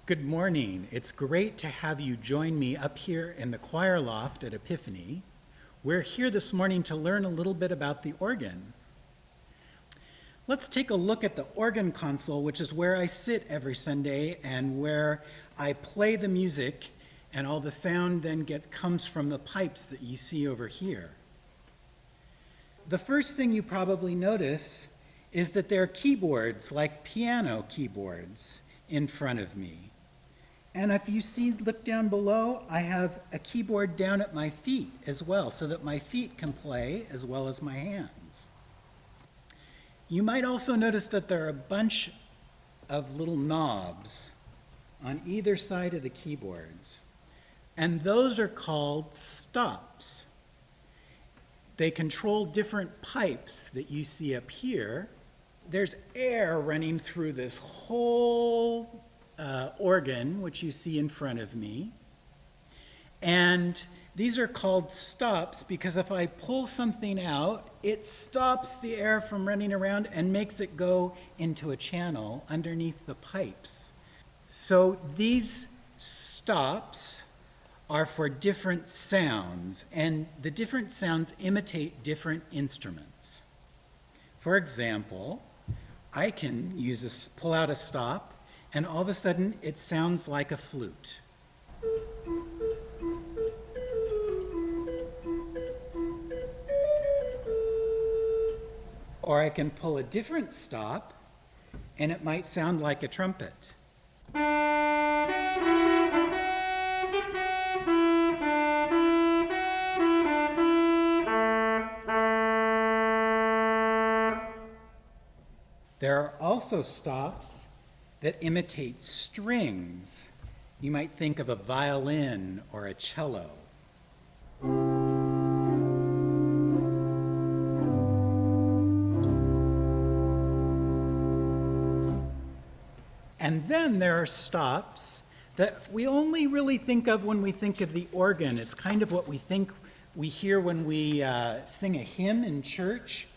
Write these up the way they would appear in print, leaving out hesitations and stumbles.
Good morning. It's great to have you join me up here in the choir loft at Epiphany. We're here this morning to learn a little bit about the organ. Let's take a look at the organ console, which is where I sit every Sunday and where I play the music, and all the sound then comes from the pipes that you see over here. The first thing you probably notice is that there are keyboards, like piano keyboards, in front of me. And if you look down below, I have a keyboard down at my feet as well, so that my feet can play as well as my hands. You might also notice that there are a bunch of little knobs on either side of the keyboards, and those are called stops. They control different pipes that you see up here. There's air running through this whole organ, which you see in front of me. And these are called stops because if I pull something out, it stops the air from running around and makes it go into a channel underneath the pipes. So these stops are for different sounds, and the different sounds imitate different instruments. For example, I can pull out a stop, and all of a sudden it sounds like a flute. Or I can pull a different stop, and it might sound like a trumpet. There are also stops that imitate strings. You might think of a violin or a cello. And then there are stops that we only really think of when we think of the organ. It's kind of what we hear when we sing a hymn in church.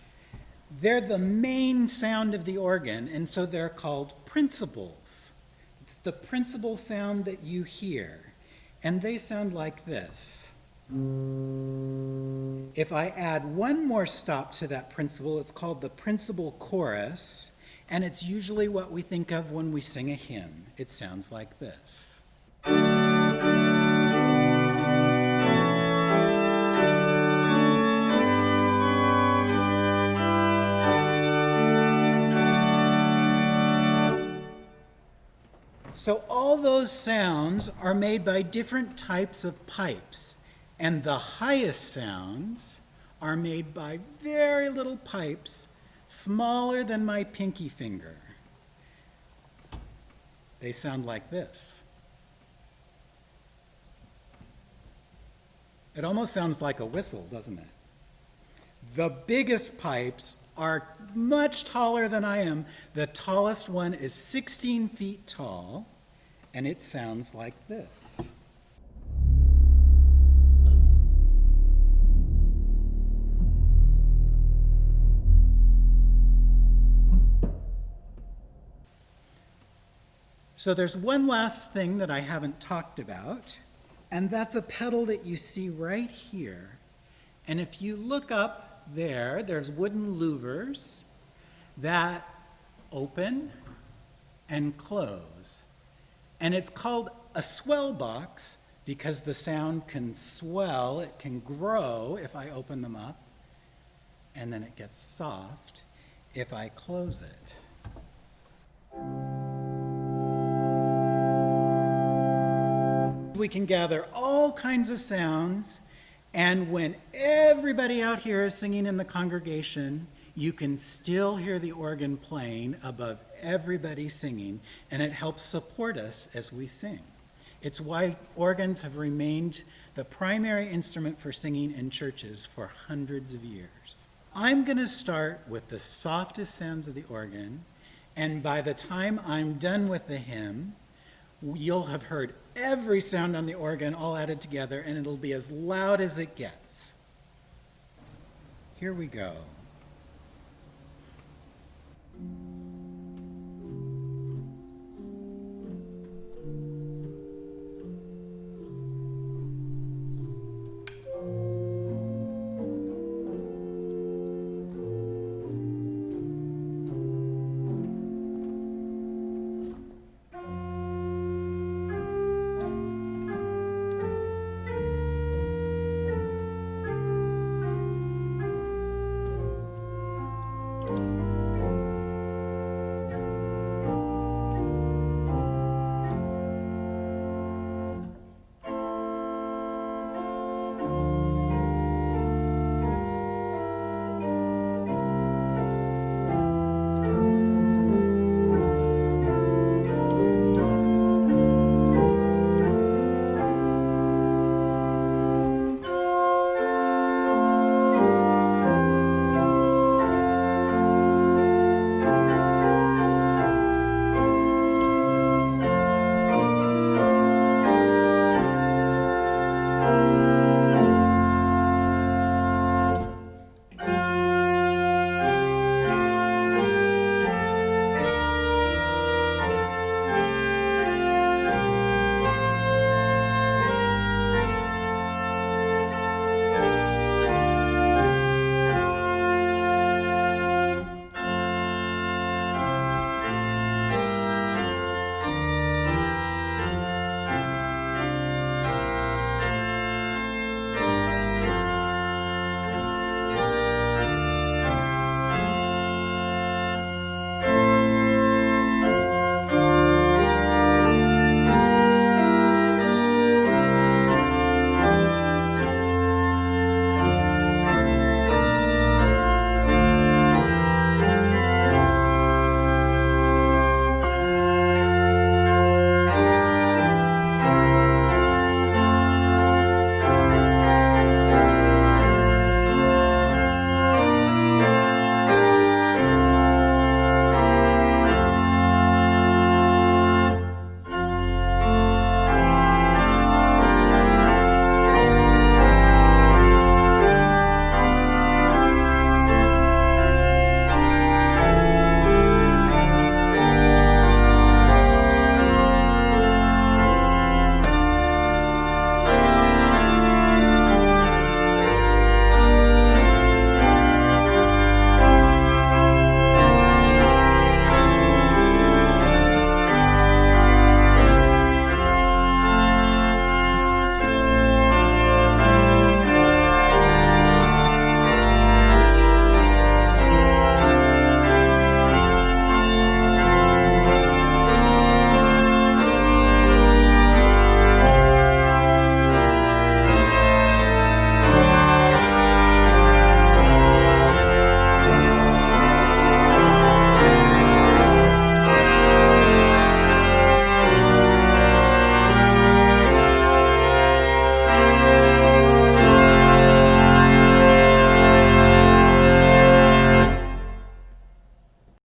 They're the main sound of the organ, and so they're called principals. It's the principal sound that you hear, and they sound like this. If I add one more stop to that principal, it's called the principal chorus, and it's usually what we think of when we sing a hymn. It sounds like this. So all those sounds are made by different types of pipes, and the highest sounds are made by very little pipes, smaller than my pinky finger. They sound like this. It almost sounds like a whistle, doesn't it? The biggest pipes are much taller than I am. The tallest one is 16 feet tall, and it sounds like this. So there's one last thing that I haven't talked about, and that's a pedal that you see right here. And if you look up there's wooden louvers that open and close. And it's called a swell box because the sound can swell, it can grow if I open them up, and then it gets soft if I close it. We can gather all kinds of sounds, and when everybody out here is singing in the congregation, you can still hear the organ playing above everybody singing, and it helps support us as we sing. It's why organs have remained the primary instrument for singing in churches for hundreds of years. I'm going to start with the softest sounds of the organ, and by the time I'm done with the hymn, you'll have heard every sound on the organ all added together, and it'll be as loud as it gets. Here we go.